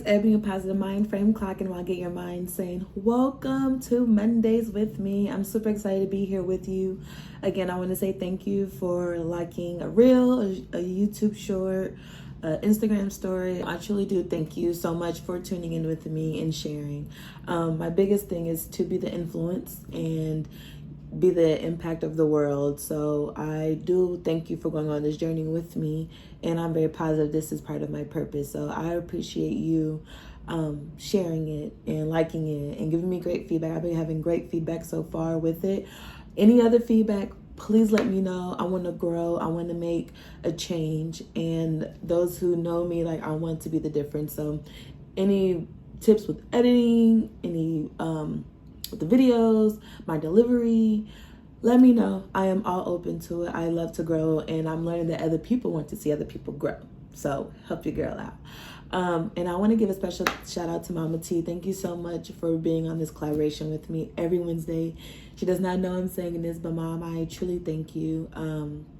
Ebony, a positive mind frame clocking while get your mind saying welcome to Mondays with me. I'm super excited to be here with you again. I want to say thank you for liking a reel, a YouTube short, Instagram story. I truly do thank you so much for tuning in with me and sharing. My biggest thing is to be the influence and be the impact of the world. So I do thank you for going on this journey with me, and I'm very positive this is part of my purpose. So I appreciate you sharing it and liking it and giving me great feedback. I've been having great feedback so far with it. Any other feedback, please let me know. I want to grow. I want to make a change, and those who know me, like, I want to be the difference. So any tips with editing, any with the videos, my delivery, let me know. I am all open to it. I love to grow, and I'm learning that other people want to see other people grow. So help your girl out. And I want to give a special shout out to Mama T. Thank you so much for being on this collaboration with me every Wednesday. She does not know I'm saying this, but Mom, I truly thank you.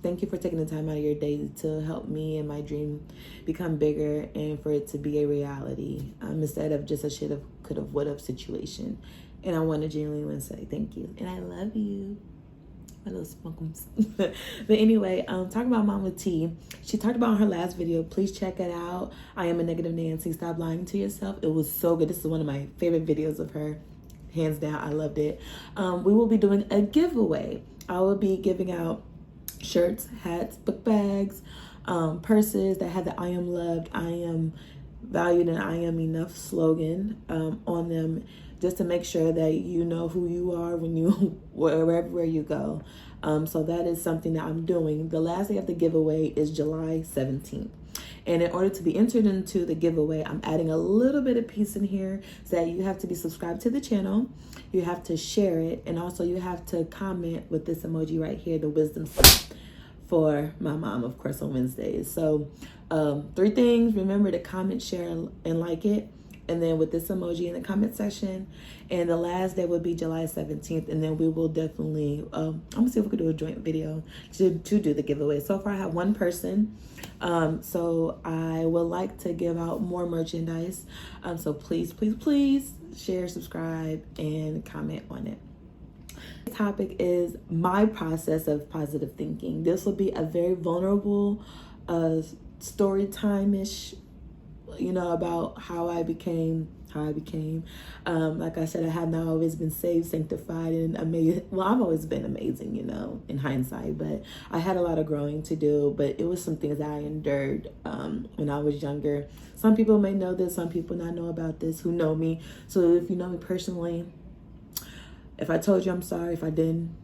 Thank you for taking the time out of your day to help me and my dream become bigger and for it to be a reality instead of just a should have, could have, would have situation. And I want to genuinely say thank you. And I love you. My little spunkums. But anyway, talking about Mama T, she talked about in her last video. Please check it out. I am a negative Nancy. Stop lying to yourself. It was so good. This is one of my favorite videos of her. Hands down, I loved it. We will be doing a giveaway. I will be giving out shirts, hats, book bags, purses that have the I am loved, I am valued, and I am enough slogan on them, just to make sure that you know who you are when you wherever you go. So that is something that I'm doing. The last day of the giveaway is July 17th. And in order to be entered into the giveaway, I'm adding a little bit of piece in here so that you have to be subscribed to the channel, you have to share it, and also you have to comment with this emoji right here, the wisdom sign, for my mom, of course, on Wednesdays. So 3 things: remember to comment, share, and like it. And then with this emoji in the comment section. And the last day would be July 17th. And then we will definitely, I'm gonna see if we could do a joint video to do the giveaway. So far I have 1 person. So I would like to give out more merchandise. So please, please, please share, subscribe, and comment on it. The topic is my process of positive thinking. This will be a very vulnerable story time-ish, you know, about how I became. Like I said, I have not always been saved, sanctified, and amazing. Well, I've always been amazing, you know, in hindsight, but I had a lot of growing to do. But it was some things that I endured when I was younger. Some people may know this, some people not know about this who know me. So if you know me personally, if I told you, I'm sorry. If I didn't,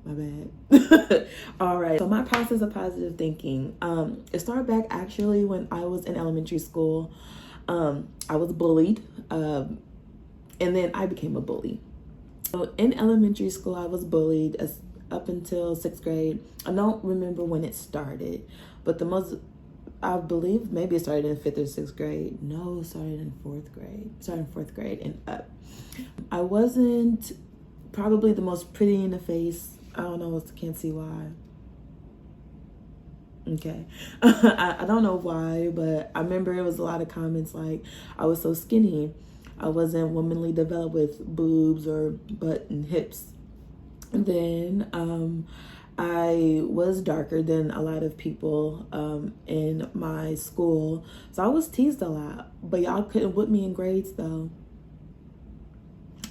my bad. All right. So my process of positive thinking, it started back actually when I was in elementary school. I was bullied, and then I became a bully. So in elementary school, I was bullied up until 6th grade. I don't remember when it started, but I believe maybe it started in 5th or 6th grade. No, it started in 4th grade. Started in 4th grade and up. I wasn't probably the most pretty in the face. I don't know, can't see why. Okay. I don't know why, but I remember it was a lot of comments like I was so skinny. I wasn't womanly developed with boobs or butt and hips. And then I was darker than a lot of people in my school. So I was teased a lot, but y'all couldn't whip me in grades though.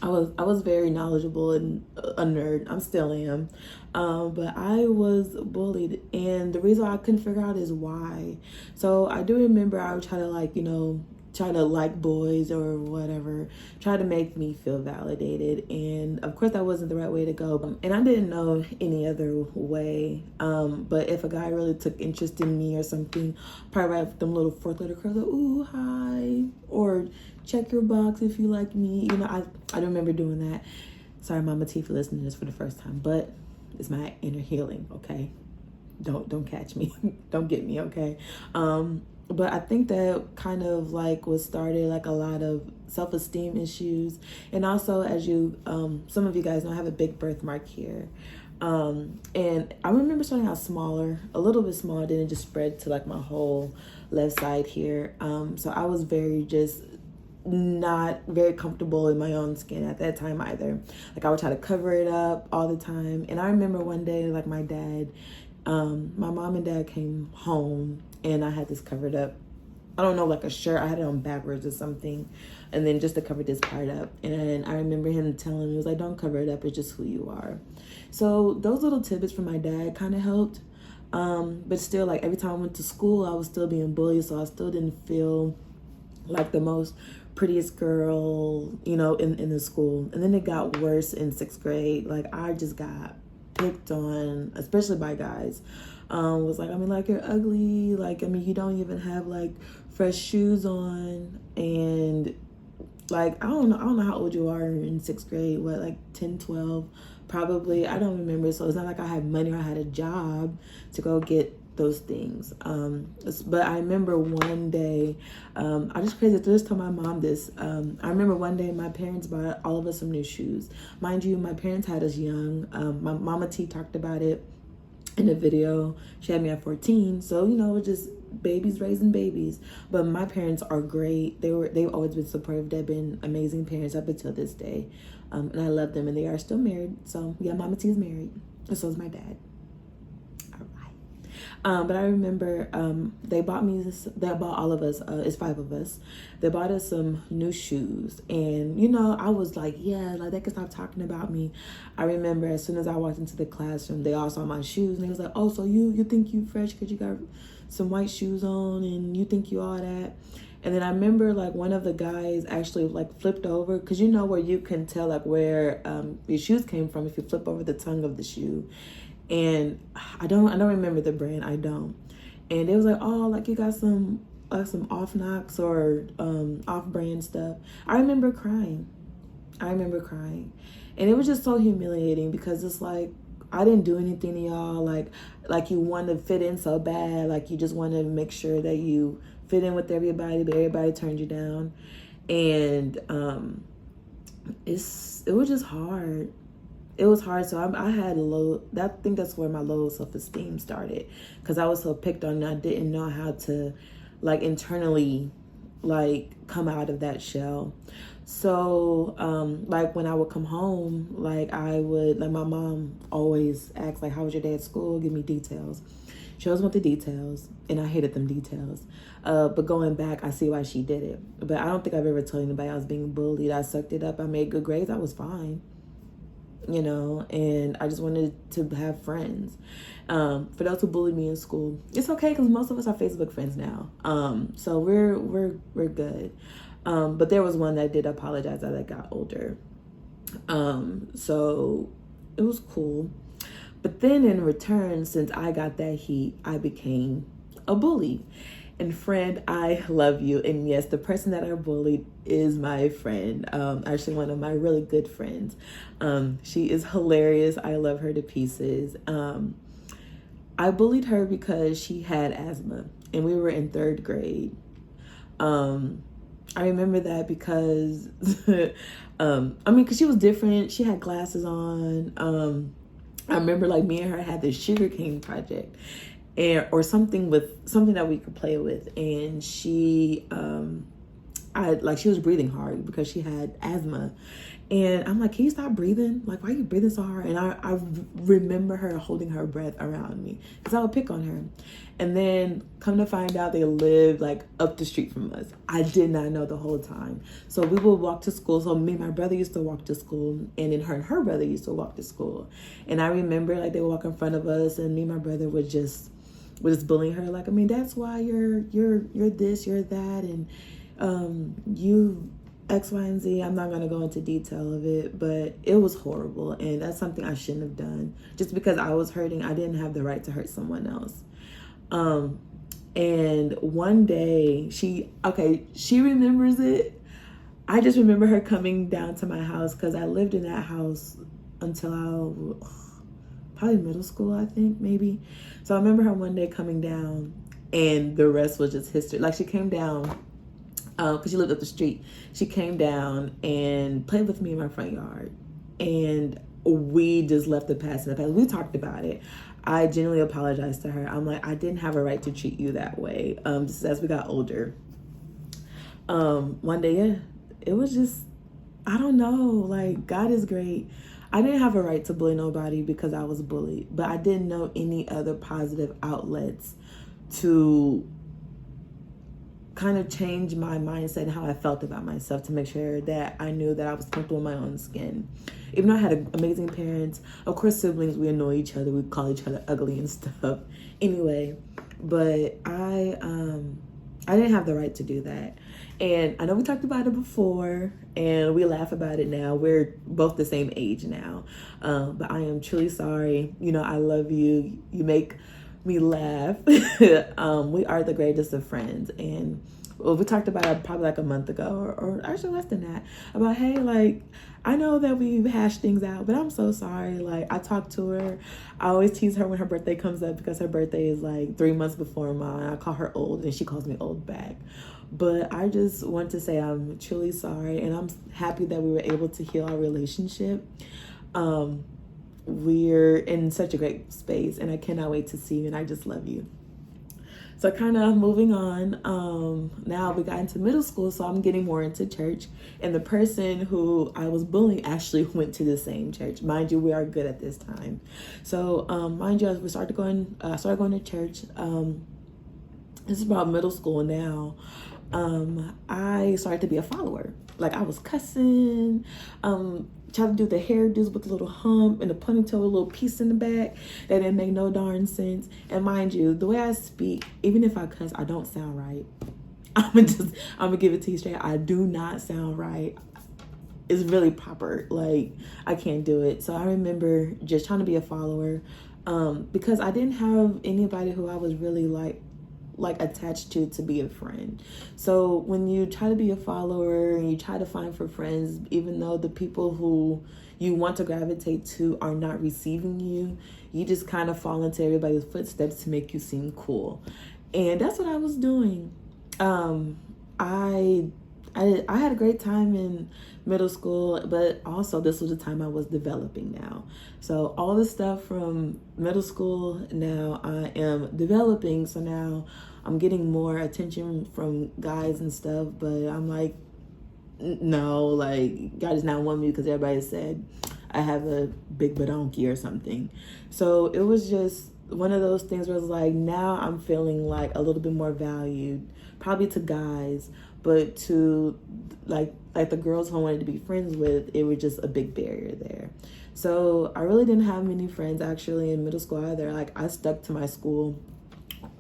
I was very knowledgeable and a nerd. I still am. But I was bullied. And the reason I couldn't figure out is why. So I do remember I would try to, like, you know, try to like boys or whatever, try to make me feel validated. And of course that wasn't the right way to go. And I didn't know any other way. But if a guy really took interest in me or something, probably write them little 4th-letter curls like, ooh, hi, or check your box if you like me. You know, I remember doing that. Sorry, Mama T, for listening to this for the first time, but it's my inner healing, okay? Don't catch me. Don't get me, okay? But I think that kind of like was started like a lot of self-esteem issues. And also, as you, some of you guys know, I have a big birthmark here. And I remember starting out smaller, a little bit smaller, then it just spread to like my whole left side here. So I was very just not very comfortable in my own skin at that time either. Like I would try to cover it up all the time. And I remember one day, like my dad, my mom and dad came home and I had this covered up. I don't know, like a shirt. I had it on backwards or something. And then just to cover this part up. And I remember him telling me, he was like, don't cover it up. It's just who you are. So those little tidbits from my dad kind of helped. But still, like every time I went to school, I was still being bullied. So I still didn't feel like the most prettiest girl, you know, in the school. And then it got worse in 6th grade. Like I just got picked on, especially by guys. Was like, I mean, like, you're ugly. Like, I mean, you don't even have like fresh shoes on. And like, I don't know how old you are in 6th grade. What, like 10, 12 probably? I don't remember. So it's not like I had money or I had a job to go get those things. But I remember one day, I just crazy to just tell my mom this. I remember one day my parents bought all of us some new shoes. Mind you, my parents had us young. My mama T talked about it in a video. She had me at 14. So, you know, it was just babies raising babies. But my parents are great. They've always been supportive. They've been amazing parents up until this day. And I love them, and they are still married. So yeah, Mama T is married. And so is my dad. But I remember they bought all of us, it's 5 of us. They bought us some new shoes. And, you know, I was like, yeah, like they could stop talking about me. I remember as soon as I walked into the classroom, they all saw my shoes. And they was like, oh, so you think you fresh because you got some white shoes on and you think you all that? And then I remember like one of the guys actually like flipped over, because you know where you can tell like where your shoes came from if you flip over the tongue of the shoe. And I don't remember the brand. I don't. And it was like, oh, like you got some off knocks or off brand stuff. I remember crying. And it was just so humiliating because it's like I didn't do anything to y'all. Like you want to fit in so bad. Like you just want to make sure that you fit in with everybody, but everybody turned you down. And it was just hard. It was hard. So I had I think that's where my low self-esteem started, because I was so picked on and I didn't know how to like internally like come out of that shell. So like when I would come home, like my mom always asked like, how was your day at school? Give me details. She always want the details, and I hated them details. But going back, I see why she did it. But I don't think I've ever told anybody I was being bullied. I sucked it up. I made good grades. I was fine. You know, and I just wanted to have friends. For those who bullied me in school, it's okay because most of us are Facebook friends now. So we're good. But there was one that did apologize as I got older. So it was cool. But then in return, since I got that heat, I became a bully. And friend, I love you. And yes, the person that I bullied is my friend. Actually, one of my really good friends. She is hilarious. I love her to pieces. I bullied her because she had asthma, and we were in 3rd grade. I remember that because, because she was different. She had glasses on. I remember like me and her had this sugarcane project. Or something that we could play with, and she she was breathing hard because she had asthma, and I'm like, can you stop breathing? Like, why are you breathing so hard? And I remember her holding her breath around me because I would pick on her. And then come to find out, they lived like up the street from us. I did not know the whole time. So we would walk to school. So me and my brother used to walk to school, and then her and her brother used to walk to school. And I remember like they would walk in front of us, and me and my brother would just bullying her, like, I mean, that's why you're this, you're that, and you X, Y, and Z. I'm not gonna go into detail of it, but it was horrible, and that's something I shouldn't have done. Just because I was hurting, I didn't have the right to hurt someone else. And one day she remembers it. I just remember her coming down to my house because I lived in that house until probably middle school, I think, maybe. So I remember her one day coming down, and the rest was just history. Like, she came down, because she lived up the street. She came down and played with me in my front yard. And we just left the past in the past. We talked about it. I genuinely apologized to her. I'm like, I didn't have a right to treat you that way. Just as we got older. One day, yeah, it was just, I don't know, like, God is great. I didn't have a right to bully nobody because I was bullied, but I didn't know any other positive outlets to kind of change my mindset and how I felt about myself, to make sure that I knew that I was comfortable in my own skin. Even though I had amazing parents, of course, siblings, we annoy each other, we call each other ugly and stuff. Anyway, but I didn't have the right to do that. And I know we talked about it before and we laugh about it now. We're both the same age now. But I am truly sorry. You know, I love you. You make me laugh. We are the greatest of friends. And well, we talked about it probably like a month ago or actually less than that, about, hey, like, I know that we've hashed things out, but I'm so sorry. Like, I talked to her. I always tease her when her birthday comes up because her birthday is like 3 months before mine. I call her old and she calls me old back. But I just want to say I'm truly sorry, and I'm happy that we were able to heal our relationship. We're in such a great space, and I cannot wait to see you, and I just love you. So kind of moving on, now we got into middle school, so I'm getting more into church, and the person who I was bullying actually went to the same church. Mind you, we are good at this time. So mind you, as we started going to church, this is about middle school now, I started to be a follower. Like, I was cussing, trying to do the hairdos with the little hump and the ponytail with a little piece in the back that didn't make no darn sense. And mind you, the way I speak, even if I cuss, I don't sound right. I'm gonna give it to you straight. I do not sound right. It's really proper. Like, I can't do it. So I remember just trying to be a follower, because I didn't have anybody who I was really like attached to be a friend. So when you try to be a follower and you try to find for friends, even though the people who you want to gravitate to are not receiving you, you just kind of fall into everybody's footsteps to make you seem cool. And that's what I was doing. I had a great time in middle school, but also this was the time I was developing now. So all the stuff from middle school, now I am developing. So now I'm getting more attention from guys and stuff, but I'm like, no, like, God does not want me because everybody said I have a big badonky or something. So it was just one of those things where it's like, now I'm feeling like a little bit more valued, probably to guys, but to like the girls who I wanted to be friends with, it was just a big barrier there. So I really didn't have many friends actually in middle school either. Like, I stuck to my school,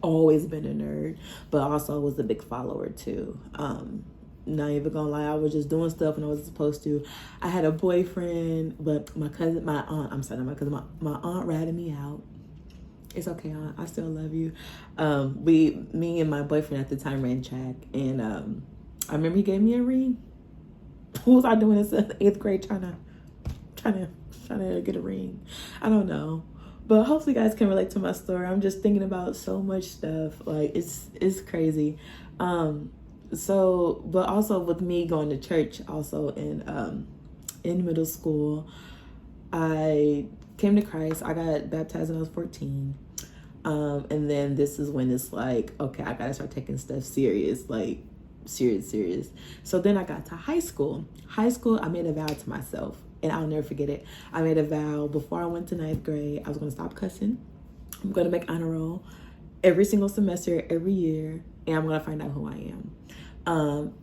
always been a nerd, but also was a big follower too. Not even gonna lie, I was just doing stuff when I wasn't supposed to. I had a boyfriend, but my aunt ratted me out. It's okay, aunt, I still love you. Me and my boyfriend at the time ran track, and I remember he gave me a ring. What was I doing in 8th grade trying to get a ring? I don't know. But hopefully you guys can relate to my story. I'm just thinking about so much stuff. Like, it's crazy. So, but also with me going to church also in middle school, I came to Christ. I got baptized when I was 14. And then this is when it's like, okay, I gotta start taking stuff serious, like serious. So then I got to high school. I made a vow to myself, and I'll never forget it. I made a vow before I went to 9th grade. I was gonna stop cussing. I'm gonna make honor roll every single semester, every year, and I'm gonna find out who I am.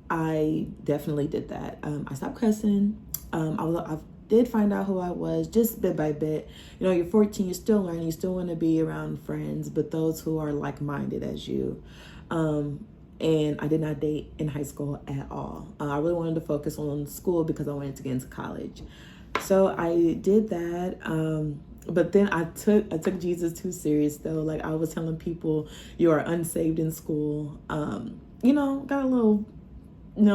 I definitely did that. I stopped cussing. I did find out who I was just bit by bit. You know, you're 14, you're still learning, you still want to be around friends, but those who are like-minded as you. And I did not date in high school at all. I really wanted to focus on school because I wanted to get into college. So I did that. But then I took Jesus too serious though. Like, I was telling people you are unsaved in school. You know, got a little,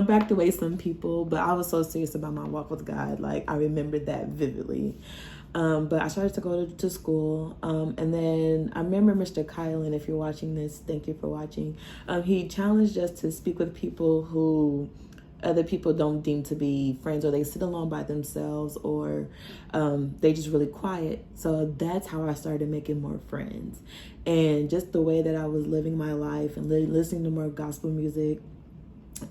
backed away some people, but I was so serious about my walk with God. Like, I remember that vividly. But I started to go to school. And then I remember Mr. Kylan, if you're watching this, thank you for watching. He challenged us to speak with people who other people don't deem to be friends, or they sit alone by themselves, or they just really quiet. So that's how I started making more friends. And just the way that I was living my life and listening to more gospel music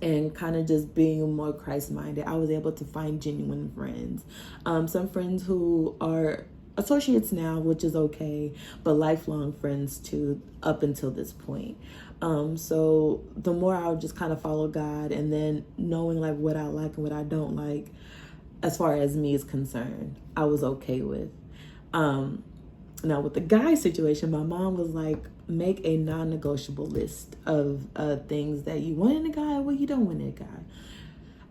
and kind of just being more Christ-minded, I was able to find genuine friends. Some friends who are associates now, which is okay, but lifelong friends too, up until this point. So the more I would just kind of follow God, and then knowing like what I like and what I don't like, as far as me is concerned, I was okay with. Now with the guy situation, my mom was like, make a non-negotiable list of things that you want in a guy, what you don't want in a guy.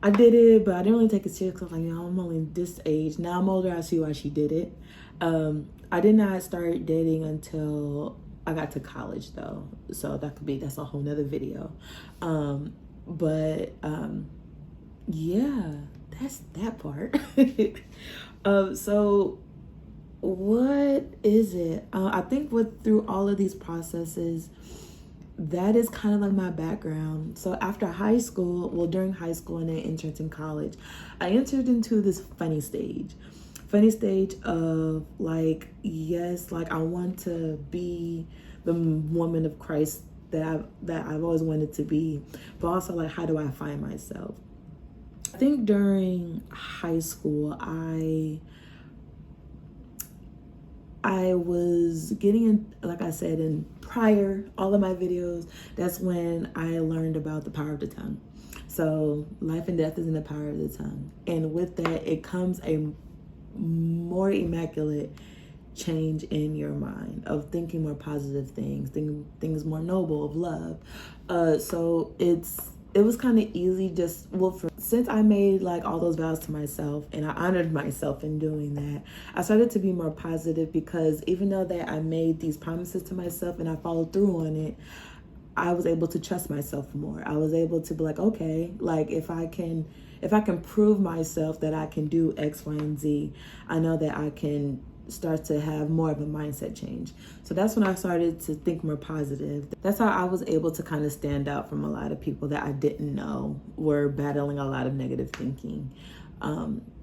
I did it, but I didn't really take it serious because I'm like, I'm only this age. Now I'm older, I see why she did it. I did not start dating until I got to college though. So that's a whole nother video. Yeah, that's that part. So what is it? I think through all of these processes, that is kind of like my background. So after high school, during high school and then entrance in college, I entered into this funny stage of like, yes, like I want to be the woman of Christ that I've always wanted to be, but also like, how do I find myself? I think during high school, I was getting in, like I said, in prior all of my videos, that's when I learned about the power of the tongue. So life and death is in the power of the tongue. And with that, it comes a more immaculate change in your mind of thinking more positive things, thinking things more noble, of love. So it was kind of easy since I made like all those vows to myself and I honored myself in doing that, I started to be more positive, because even though that I made these promises to myself and I followed through on it, I was able to trust myself more. I was able to be like, okay, like if I can prove myself that I can do X, Y, and Z, I know that I can start to have more of a mindset change. So that's when I started to think more positive. That's how I was able to kind of stand out from a lot of people that I didn't know were battling a lot of negative thinking.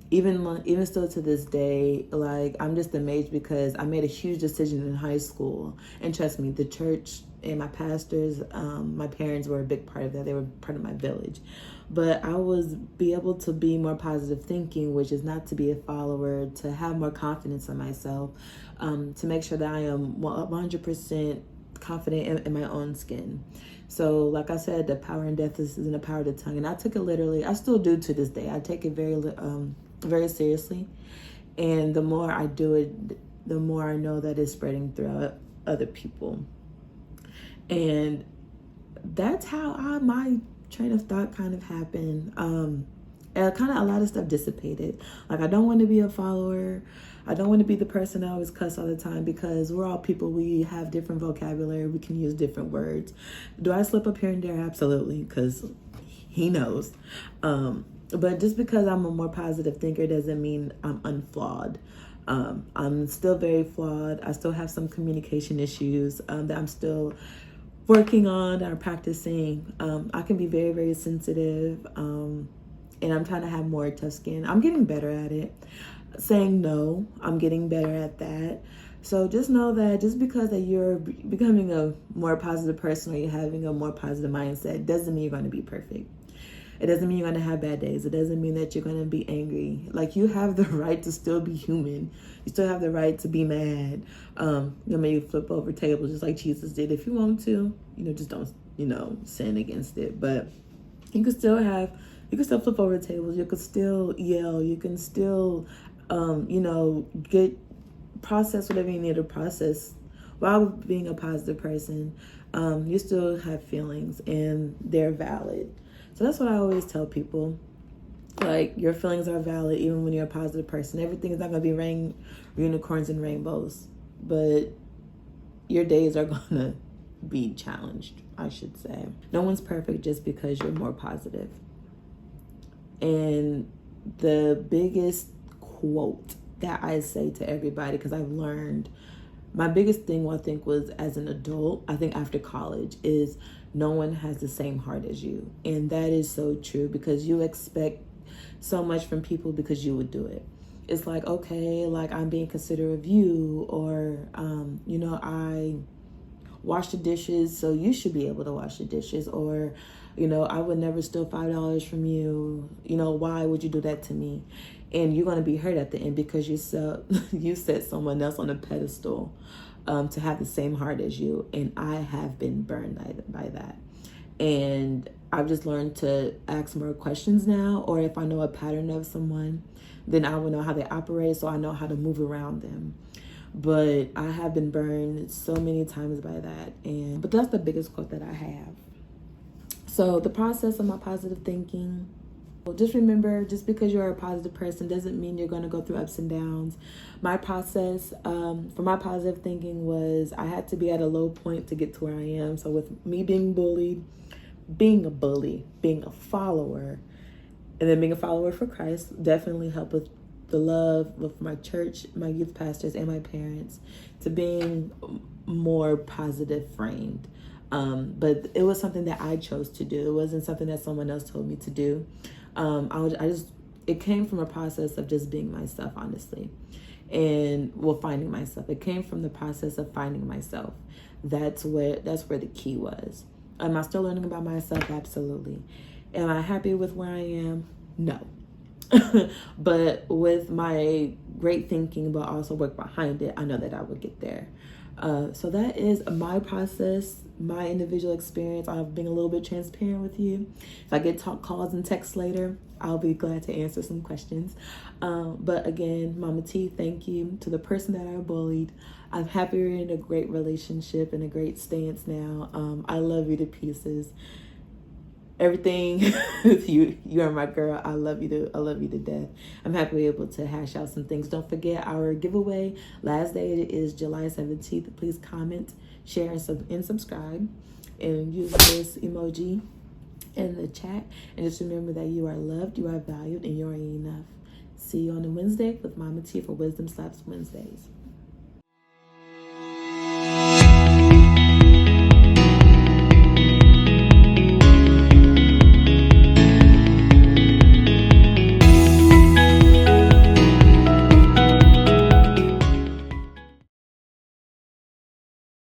Even still to this day, like I'm just amazed, because I made a huge decision in high school, and trust me, the church and my pastors, my parents were a big part of that. They were part of my village. But I was be able to be more positive thinking, which is not to be a follower, to have more confidence in myself, to make sure that I am 100% confident in my own skin. So like I said, the power and death is in the power of the tongue. And I took it literally. I still do to this day. I take it very seriously. And the more I do it, the more I know that it's spreading throughout other people. And that's how my train of thought kind of happened. And kind of a lot of stuff dissipated. Like, I don't want to be a follower. I don't want to be the person that always cuss all the time, because we're all people. We have different vocabulary. We can use different words. Do I slip up here and there? Absolutely, because he knows. But just because I'm a more positive thinker doesn't mean I'm unflawed. I'm still very flawed. I still have some communication issues that I'm still working on or practicing. I can be very, very sensitive, and I'm trying to have more tough skin. I'm getting better at it. Saying no, I'm getting better at that. So just know that just because that you're becoming a more positive person, or you're having a more positive mindset, doesn't mean you're going to be perfect. It doesn't mean you're going to have bad days. It doesn't mean that you're going to be angry. Like, you have the right to still be human. You still have the right to be mad. Maybe flip over tables just like Jesus did. If you want to, just don't, sin against it. But you can still flip over tables. You could still yell. You can still, process whatever you need to process while being a positive person. You still have feelings, and they're valid. So that's what I always tell people. Like, your feelings are valid even when you're a positive person. Everything is not going to be unicorns and rainbows. But your days are going to be challenged, I should say. No one's perfect just because you're more positive. And the biggest quote that I say to everybody, because I've learned, my biggest thing I think was as an adult, I think after college, is no one has the same heart as you. And that is so true, because you expect so much from people because you would do it. It's like, okay, like I'm being considerate of you, or, I wash the dishes, so you should be able to wash the dishes, or, I would never steal $5 from you. Why would you do that to me? And you're going to be hurt at the end because you set someone else on a pedestal to have the same heart as you. And I have been burned by that. And I've just learned to ask more questions now, or if I know a pattern of someone, then I will know how they operate, so I know how to move around them. But I have been burned so many times by that. But that's the biggest quote that I have. So the process of my positive thinking, just remember, just because you're a positive person doesn't mean you're going to go through ups and downs. My process for my positive thinking was I had to be at a low point to get to where I am. So with me being bullied, being a bully, being a follower, and then being a follower for Christ definitely helped with the love of my church, my youth pastors, and my parents, to being more positive framed. But it was something that I chose to do. It wasn't something that someone else told me to do. It came from a process of just being myself, honestly, and finding myself. It came from the process of finding myself. That's where the key was. Am I still learning about myself? Absolutely. Am I happy with where I am? No. But with my great thinking, but also work behind it, I know that I would get there. So that is my process, my individual experience. I'm being a little bit transparent with you. If I get calls and texts later, I'll be glad to answer some questions. But again, Mama T, thank you to the person that I bullied. I'm happy we're in a great relationship and a great stance now. I love you to pieces. Everything with you are my girl. I love you to death. I'm happy we're able to hash out some things. Don't forget our giveaway. Last day is July 17th. Please comment, share, and subscribe, and use this emoji in the chat. And just remember that you are loved, you are valued, and you are enough. See you on a Wednesday with Mama T for Wisdom Slaps Wednesdays.